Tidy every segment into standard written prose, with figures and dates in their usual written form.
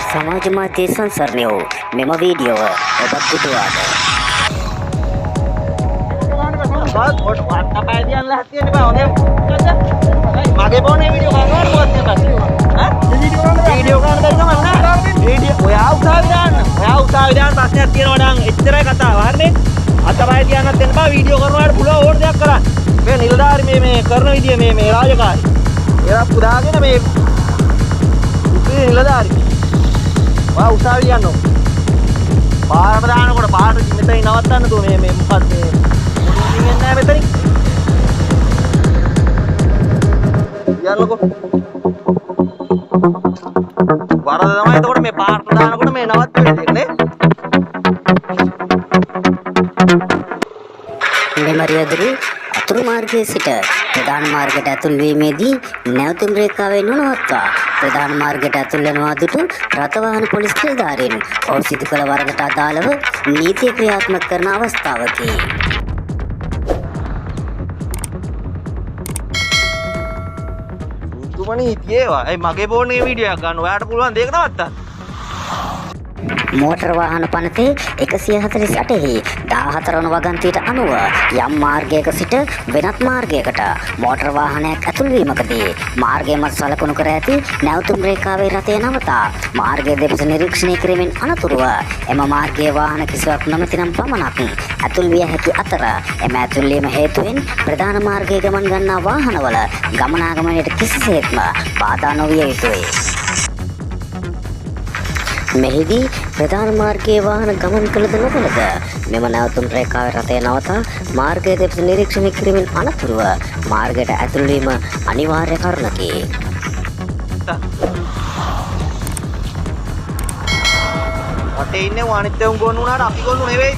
සමාජ මාධ්‍ය සංසරණය වූ මෙම වීඩියෝව ඔබත් දුටුවාද? මගේ ෆෝනේ වීඩියෝ ඔයා උසාවි දාන්න ප්‍රශ්නයක් තියෙනවා නම් එච්චරයි කතාව. හරිනේ? අතපය තියන්නත් දෙන්න බෑ. වීඩියෝ කරනවාට පුළුවන් ඕන දෙයක් කරන්න. මේ නිලධාරි මේ කරන විදිය මේ රාජකාරී. ඒවා පුදාගෙන මේ නිලධාරි. ඔයා උසාවි යන්න ඕන. පාරම දානකොට පාරට මෙතනින් නවත්තන්න තෝ මේ මොකක්ද මේ මුලින් එන්නේ නැහැ මෙතනින්. යන්නකෝ. වරද තමයි එතකොට මේ පාරට දානකොට මේ නවත්ත වෙන්නේ නේ. මෙමරියදුරු අතුරු මාර්ගයේ සිට ප්‍රධාන මාර්ගයට ඇතුල් වීමේදී නැවතුම් රේඛාවේ නොනවත්වා ප්‍රධාන මාර්ගයට ඇතුල් වෙනවා දුටු රථවාහන පොලිස් නිලධාරීන් ඔහු සිදු කළ වරදට අදාළව නීතිය ක්‍රියාත්මක කරන අවස්ථාවකි. ඒවා ඒ මගේ ෆෝනේ වීඩියෝ එකක් ගන්න ඔයාට පුළුවන් දෙයක නවත්තන්න. මෝටර වාහන පනතේ 148 හි 14 වන වගන්තියට අනුව යම් මාර්ගයක සිට වෙනත් මාර්ගයකට මෝටර වාහනයක් ඇතුල් වීමකදී මාර්ගය මත සලකුණු කර ඇති නැවතුම් රේඛාවේ රථය නවතා මාර්ගය දෙපස නිරීක්ෂණය කිරීමෙන් අනතුරුව එම මාර්ගයේ වාහන කිසිවක් නොමැතිනම් පමණක් ඇතුල් විය හැකි අතර එම ඇතුල් වීම හේතුවෙන් ප්‍රධාන මාර්ගයේ ගමන් ගන්නා වාහනවල ගමනාගමනයට කිසිසේත්ම බාධා නොවිය යුතුයි. මෙහිදී ප්‍රධාන මාර්ගයේ වාහන ගමන් කළද නොකළද මෙම නැවතුම් රේඛාවේ රථය නවතා මාර්ගය දෙපස නිරීක්ෂණය කිරීමෙන් අනතුරුව මාර්ගයට ඇතුල් වීම අනිවාර්ය කරුණකි. අතේ ඉන්නේ අනිත් උන් ගොනු උනාට අපි ගොනු නෙවෙයි.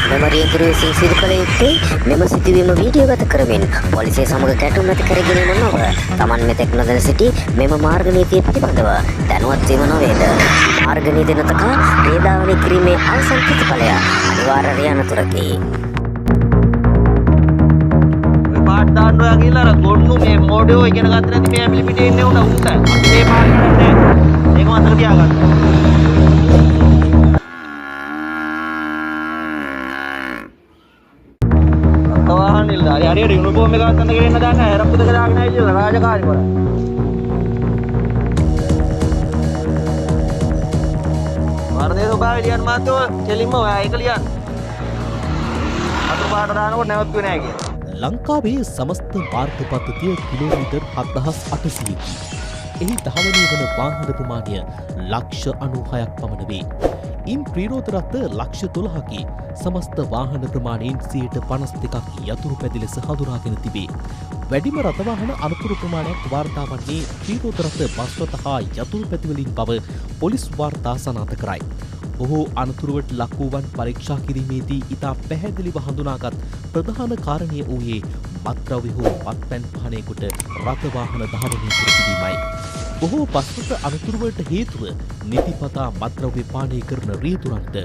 මෙමරියදුරු විසින් සිදු කළ යුත්තේ මෙම සිදුවීම වීඩියෝගත කරමින් පොලිසිය සමග ගැටුම් ඇති කර ගැනීම නොව තමන් මෙතෙක් නොදැන සිටි මෙම මාර්ග නීතිය පිළිබඳව දැනුවත් වීම නොවේද? මාර්ග නීතිය නොතකා වේදාවනය කිරීමේ අවසන් ප්‍රතිඵලය අනිවාර්ය අනතුරකි. පාට දාන්න ඔයා කියලා අර ගොන්නු මේ මොඩියෝ ඉගෙන ගන්න නැති මේ පිළිපිටේ ඉන්නේ උන්ට අපි මේ පාට කරන්නේ නැහැ. ඒක මතක තියාගන්න. හරි යුනිෆෝම් එක ගන්න ගෙන්න දාන්න හැරප්පු දෙක දාගෙන ආවිල්ලා රාජකාරී වල. වර්ධේ සෝභාවේ ලියන්න මාතෝ කෙලින්ම ඔයා ඒක ලියන්න. අතු පාට දානකොට නැවතුනේ නැහැ කියලා. ලංකාවේ සමස්ත මාර්ග පද්ධතිය කිලෝමීටර් 7800කි. එහි ධාවනය වන වාහන ප්‍රමාණය ලක්ෂ 96ක් පමණ වේ. ඉන් ප්‍රීරෝධ රථ ලක්ෂ 12කි. සමස්ත වාහන ප්‍රමාණයෙන් 52ක් යතුරු පැදි ලෙස හඳුනාගෙන තිබේ. වැඩිම රථවාහන අනතුරු ප්‍රමාණයක් වාර්තා වන්නේ ප්‍රීරෝධ රථ බස් රථ හා යතුරු පැදි වලින් බව පොලිස් වාර්තා සනාථ කරයි. බොහෝ අනතුරුවට ලක් වූවන් පරීක්ෂා කිරීමේදී ඉතා පැහැදිලිව හඳුනාගත් ප්‍රධාන කාරණය වූයේ මත්ද්‍රව්‍ය හෝ මත්පැන් පානයකට රථවාහන ධාවනය කර තිබීමයි. බොහෝ බස්රථ අනතුරුවලට හේතුව නිතිපතා මත්ද්‍රව්‍ය පානය කරන රියදුරන්ට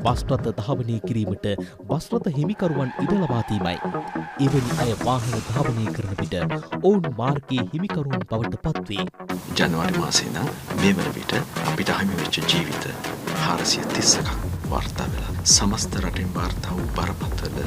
බස්රථ ධාවනය කිරීමට බස්රථ හිමිකරුවන් ඉඩ ලබා දීමයි. එවැනි අය වාහන ධාවනය කරන විට ඔවුන් මාර්ගයේ හිමිකරුවන් බවට පත්වේ. ජනවාරි මාසයේ ඉඳන් මේ වන විට අපිට හිමි වෙච්ච ජීවිත 430ක් වාර්තා වෙලා සමස්ත රටින් වාර්තා වූ බරපතල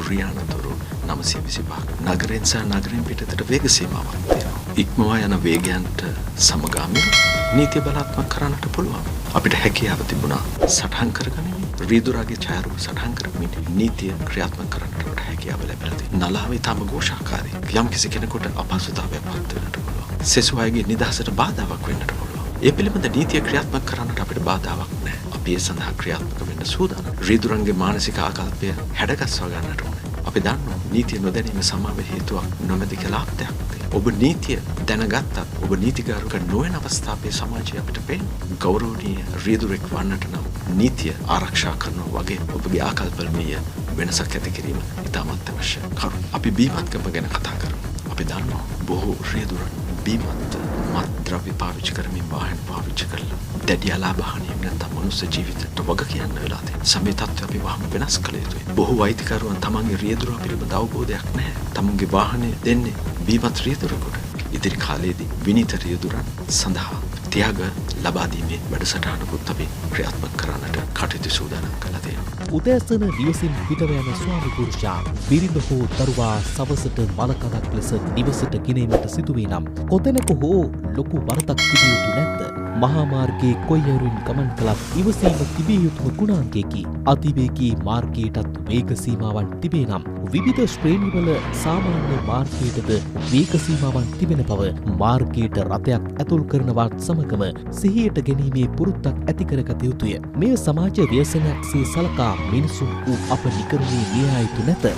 රියානතුරු 925ක්. නගරෙන් සහ නගරෙන් පිටතට වේග සීමාවක් තියෙනවා. ඉක්මවා යන වේගයන්ට සමගාමීව නීතිය බලාත්මක කරන්නට පුළුවන්. අපිට හැකියාව තිබුණා සටහන් කරගනිමින් රීදුරාගේ ඡායාරූප සටහන් කරමින් නීතිය ක්‍රියාත්මක කරන්නට අපට හැකියාව ලැබිලා තියෙනවා. නලාවේ තම ഘോഷාකාරී යම් කිසි කෙනෙකුට අපහසුතාවයක් පත් වෙන්නට පුළුවන්. සෙසු අයගේ නිදහසට බාධාවක් වෙන්නට පුළුවන්. ඒ පිළිබඳ නීතිය ක්‍රියාත්මක කරන්නට අපිට බාධාවක් නැහැ. අපි ඒ සඳහා ක්‍රියාත්මක වෙන්න සූදානම්. රීදුරන්ගේ මානසික ආකල්පය හැඩගස්වා ගන්නට ඕනේ. අපි දන්නවා නීතිය නොදැනීම සමාවෙ හේතුවක් නොමැති කියලා අපතයක්. ඔබ නීතිය දැනගත්තත් ඔබ නීතිගාරුක නොවන අවස්ථාවේ සමාජය අපිට පේනවා. ගෞරවනීය රියදුරෙක් වන්නට නම් නීතිය ආරක්ෂා කරනවා වගේ ඔබගේ ආකල්පවලීය වෙනසක් ඇති කිරීම ඉතාමත් අවශ්‍ය කරුණු. අපි බීමත්කම ගැන කතා කරමු. අපි දන්නවා බොහෝ රියදුරන් බීමත් මත්ද්‍රව්‍ය පාවිච්චි කරමින් වාහන පාවිච්චි කරලා දැඩි අලාභහානියක් නැත්නම් මනුස්ස ජීවිතයට වග කියන්න වෙලා තියෙනවා. සමේ තත්ත්වය අපි වහම වෙනස් කළ යුතුයි. බොහෝ අයිතිකරුවන් තමන්ගේ රියදුරා පිළිබඳ අවබෝධයක් නැහැ. තමන්ගේ වාහනේ දෙන්නේ බීමත් රියදුරෙකුට. ඉදිරි කාලයේදී විනීත රියදුරන් සඳහා තියාග ලබා දීමේ වැඩසටහනකුත් අපි ක්‍රියාත්මක කරන්නට කටයුතු සූදානම් කළා තියෙනවා. උදෑසන නිවසින් පිටව යන ස්වාමි පුරුෂයා බිරිඳ හෝ දරුවා සවසට මලකඳක් ලෙස නිවසට ගෙනීමට සිදුවේ නම් කොතැනක හෝ ලොකු වරදක් තිබිය යුතු නැද්ද? මහා මාර්ගයේ කොයි අයුරින් ගමන් කළත් ඉවසීම තිබිය යුතුම ගුණාංගයකි. අතිවේගී මාර්ගයටත් වේග සීමාවන් තිබේ නම් විවිධ ශ්‍රේණිවල සාමාන්‍ය මාර්ගයටද වේග සීමාවන් තිබෙන බව මාර්ගයට රථයක් ඇතුල් කරනවත් සමගම සිහියට ගැනීමේ පුරුද්දක් ඇති කරගත යුතුය. මෙය සමාජ ව්‍යසනයක් සේ සලකා මිනිසුන් වූ අප නිකරුණේ ලියා යුතු නැත.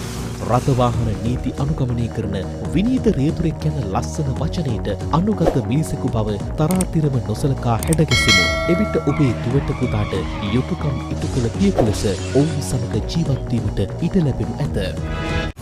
රථවාහන නීති අනුගමනය කරන විනීත රේතුරෙක් යන ලස්සන වචනයට අනුගත මිනිසෙකු බව තරාතිරම නොසලකා හැඩගැසෙමු. එවිට ඔබේ දුවට පුතාට යුතුයකම් ඉටු කළ පියකු ලෙස ඔවුන් සමග ජීවත් වීමට ඉඩ ලැබෙනු ඇත.